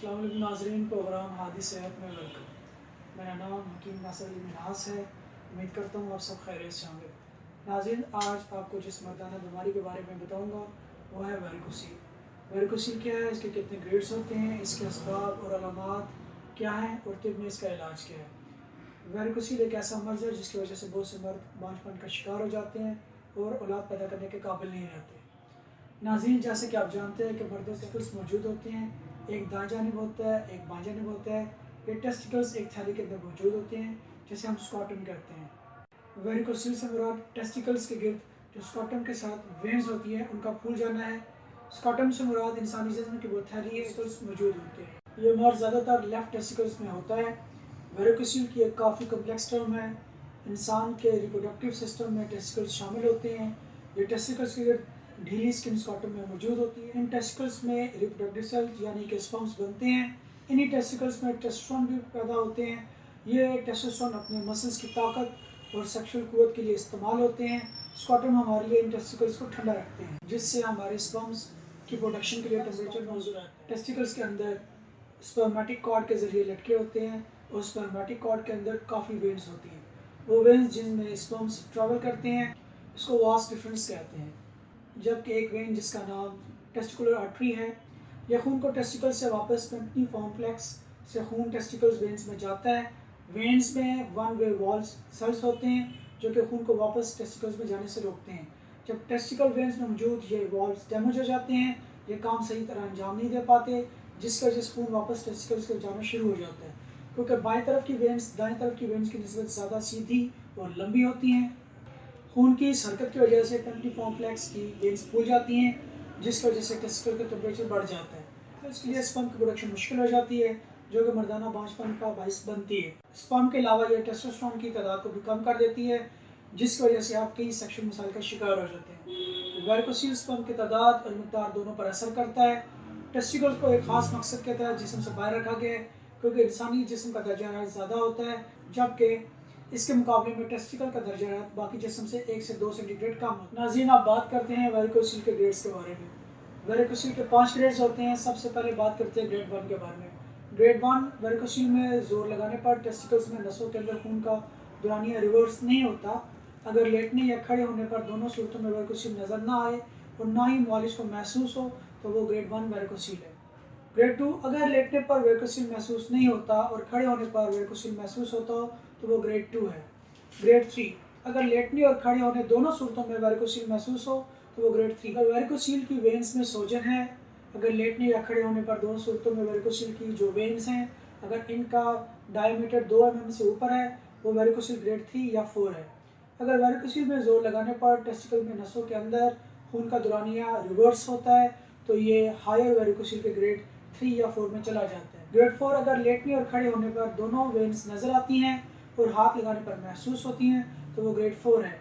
अस्सलाम वालेकुम नाज़रीन, प्रोग्राम हादी सेहत में वेलकम। मेरा नाम हकीम नासिर अली मिन्हास है। उम्मीद करता हूँ आप सब खैरियत से होंगे। नाज़रीन, आज आपको जिस मर्दाना बीमारी के बारे में बताऊँगा वो है वेरिकोसील। वेरिकोसील क्या है, इसके कितने ग्रेड्स होते हैं, इसके असबाब और अलामात क्या हैं और तिब में इसका इलाज क्या है। वेरिकोसील एक ऐसा मर्ज़ है जिसकी वजह से बहुत से मर्द बांझपन का शिकार हो जाते हैं और औलाद पैदा करने के काबिल नहीं रहते। नाज़रीन, जैसे कि आप जानते हैं कि मर्दों के टेस्टिकल्स मौजूद होते हैं, एक दाएं जानिब होता है, एक बाएं जानिब होता है। ये टेस्टिकल्स एक थैली के अंदर मौजूद होते हैं जिसे हम स्कॉटम कहते हैं। वेरिकोसील से मुराद टेस्टिकल्स के गिर्द जो स्कॉटम के साथ वेन्स होती है उनका फूल जाना है। स्कॉटम से मुराद इंसानी जिस्म की वो थैली टेस्टिकल्स मौजूद होते हैं। ये मर्ज ज़्यादातर लेफ्ट टेस्टिकल्स में होता है। वेरिकोसील की एक काफ़ी कम्प्लेक्स टर्म है। इंसान के रिप्रोडक्टिव सिस्टम में टेस्टिकल्स शामिल होते हैं। ये टेस्टिकल्स के गिर्द ढीली स्किन स्कॉटम में मौजूद होती है। इन टेस्टिकल्स में रिप्रोडक्टिव सेल्स यानी कि स्पर्म्स बनते हैं। इन्हीं टेस्टिकल्स में टेस्टोस्टेरोन भी पैदा होते हैं। ये टेस्टोस्टेरोन अपने मसल्स की ताकत और सेक्सुअल कुव्वत के लिए इस्तेमाल होते हैं। स्कॉटम हमारे लिए इन टेस्टिकल्स को ठंडा रखते हैं जिससे हमारे स्पर्म्स की प्रोडक्शन के लिए टेम्परेचर मौजूद रहता है। टेस्टिकल्स के अंदर स्पर्मेटिक कॉर्ड के जरिए लटके होते हैं और स्पर्मेटिक कॉर्ड के अंदर काफ़ी वेन्स होती हैं। वो वेन्स जिनमें स्पर्म्स ट्रैवल करते हैं इसको वास डिफरेंस कहते हैं। जबकि एक वेन जिसका नाम टेस्टिकुलर आर्टरी है, यह खून को टेस्टिकल से वापस पेम्पनी कॉम्प्लेक्स से खून टेस्टिकल्स वेन्स में जाता है। वेन्स में वन वे वॉल्व सेल्स होते हैं जो कि खून को वापस टेस्टिकल्स में जाने से रोकते हैं। जब टेस्टिकल वेन्स में मौजूद ये वॉल्व डैमेज हो जाते हैं, ये काम सही तरह अंजाम नहीं दे पाते, जिसकी वजह से खून वापस टेस्टिकल्स को जाना शुरू हो जाता है। क्योंकि बाएं तरफ की वेन्स दाएं तरफ की वेन्स की निस्बत ज़्यादा सीधी और लंबी होती हैं। खून की इस हरकत की वजह से पेम्पनी कॉम्प्लेक्स की वेन्स फूल जाती हैं जिसकी वजह से टेस्टिकल का टेम्परेचर बढ़ जाता है। तो इसके लिए स्पर्म की प्रोडक्शन मुश्किल हो जाती है जो कि मर्दाना बांझपन का बाइस बनती है। स्पर्म के अलावा यह टेस्टोस्टेरोन की तादाद को भी कम कर देती है जिसकी वजह से आप कई सेक्सुअल मसाइल का शिकार हो जाते हैं। वेरिकोसील स्पर्म की तादाद और मिकदार दोनों पर असर करता है। टेस्टिकल्स को एक खास मकसद के तहत जिस्म से बाहर रखा गया है क्योंकि इंसानी जिस्म का दर्जा हरारत ज़्यादा होता है जबकि इसके मुकाबले में टेस्टिकल का दर्जा हरारत बाकी जिस्म से 1 से 2 सेंटीग्रेड कम होता है। नाज़रीन, आप बात करते हैं वेरिकोसील के ग्रेड्स के बारे में। वेरिकोसील के 5 ग्रेड्स होते हैं। सबसे पहले बात करते हैं ग्रेड 1 के बारे में। ग्रेड 1 वेरिकोसील में जोर लगाने पर टेस्टिकल्स में नसों के अंदर खून का दौरानिया रिवर्स नहीं होता। अगर लेटने या खड़े होने पर दोनों सूरतों में वेरिकोसील नज़र ना आए और ना ही मालिश को महसूस हो तो वो ग्रेड 1 वेरिकोसील है। ग्रेड 2 अगर लेटने पर वेरिकोसील महसूस नहीं होता और खड़े होने पर वेरिकोसील महसूस होता हो तो वो ग्रेड 2 है। ग्रेड 3 अगर लेटने और खड़े होने दोनों सूरतों में वेरिकोसील महसूस हो तो वो ग्रेड 3। अगर वेरिकोसील की वेन्स में सोजन है, अगर लेटने या खड़े होने पर दोनों सूरतों में वेरिकोसील की जो वेन्स हैं अगर इनका डायमीटर 2 mm से ऊपर है वो वेरिकोसील ग्रेड 3 या 4 है। अगर वेरिकोसील में जोर लगाने पर टेस्टिकल में नसों के अंदर खून का दौरानिया रिवर्स होता है तो ये हायर वेरिकोसील के ग्रेड 3 या 4 में चला जाता है। ग्रेड 4 अगर लेटने और खड़े होने पर दोनों वेन्स नज़र आती हैं और हाथ लगाने पर महसूस होती हैं तो वो ग्रेड 4 है।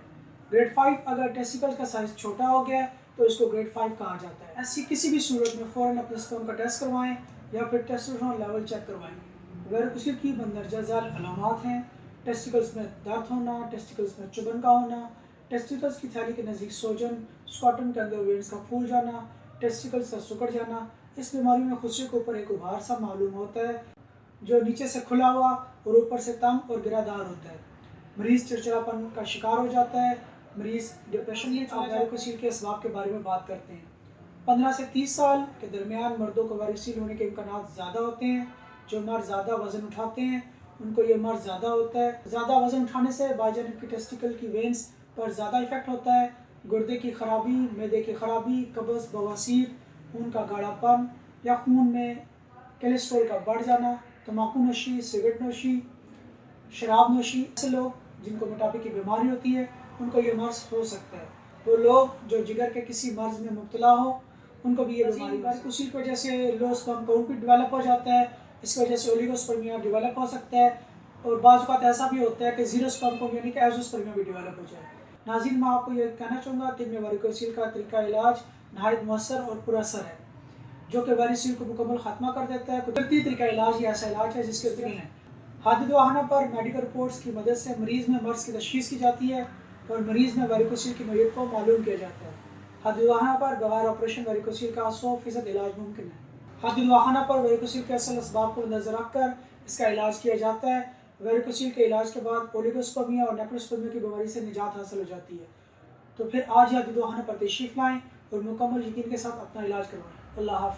ग्रेड 5 अगर टेस्टिकल का साइज छोटा हो गया तो इसको ग्रेड 5 कहा जाता है। ऐसी किसी भी सूरत में फ़ौरन अपने स्पर्म का टेस्ट करवाएं या फिर टेस्टोस्टेरोन लेवल चेक करवाएं। वेरिकोसील की मंदरजा झैल अलामात हैं टेस्टिकल्स में दर्द होना, टेस्टिकल्स में चुभन का होना, टेस्टिकल्स की थैली के नज़दीक सोजन, स्कॉटम के अंदर वेन्स का फूल जाना, टेस्टिकल्स का सिकुड़ जाना। इस बीमारी में खुशी के ऊपर एक उभार सा मालूम होता है जो नीचे से खुला हुआ और ऊपर से तंग और गिरादार होता है। मरीज़ चिड़चिड़ापन का शिकार हो जाता है, मरीज़ डिप्रेशन में चला जाता है। वेरिकोसील के असबाब के बारे में बात करते हैं। 15 से 30 साल के दरमियान मर्दों को वेरिकोसील होने के इम्कान ज़्यादा होते हैं। जो मर्द ज़्यादा वज़न उठाते हैं उनको ये मर्ज ज़्यादा होता है। ज़्यादा वज़न उठाने से बाईजानिब की टेस्टिकल की वेन्स पर ज़्यादा इफेक्ट होता है। गुर्दे की खराबी, मैदे की खराबी, कब्ज़, बवासीर, खून का गाढ़ापन या खून में कोलेस्ट्रॉल का बढ़ जाना, तम्बाकू नोशी, सिगरेट नोशी, शराब नोशी। ऐसे लोग जिनको मोटापे की बीमारी होती है उनको ये मर्ज हो सकता है। वो लोग जो जिगर के किसी मर्ज में मुब्तला हो उनको भी ये बीमारी वेरिकोसील की वजह से लो स्पर्म काउंट भी डेवलप हो जाता है। इस वजह से ओलिगोस्पर्मिया डेवलप हो सकता है और बाज़ औक़ात ऐसा भी होता है कि जीरो स्पर्म काउंट यानी कि एज़ोस्पर्मिया भी डेवलप हो जाए। नाज़रीन, मैं आपको ये कहना चाहूँगा कि वेरिकोसील का तरीका इलाज नहायत मौसर और पुरअसर है जो कि वेरिकोसील को मुकम्मल ख़त्मा कर देता है। कुदरती तरीका इलाज ये ऐसा इलाज है जिसके तीन हैं। हादिद वाहना पर मेडिकल रिपोर्ट्स की मदद से मरीज़ में मर्ज़ की तशख़ीस की जाती है और मरीज़ में वेरिकोसील की नोयत को मालूम किया जाता है। हादिद वाहना पर बगैर ऑपरेशन वेरिकोसील का 100% इलाज मुमकिन है। حادی دواخانہ پر ویریکوسیل کے اصل اسباب کو نظر رکھ کر اس کا علاج کیا جاتا ہے۔ ویریکوسیل کے علاج کے بعد اولیگوسپرمیا اور نیکروسپرمیا کی بیماری سے نجات حاصل ہو جاتی ہے۔ تو پھر آج حادی دواخانہ پر تشریف لائیں اور مکمل یقین کے ساتھ اپنا علاج کروائیں۔ اللہ حافظ۔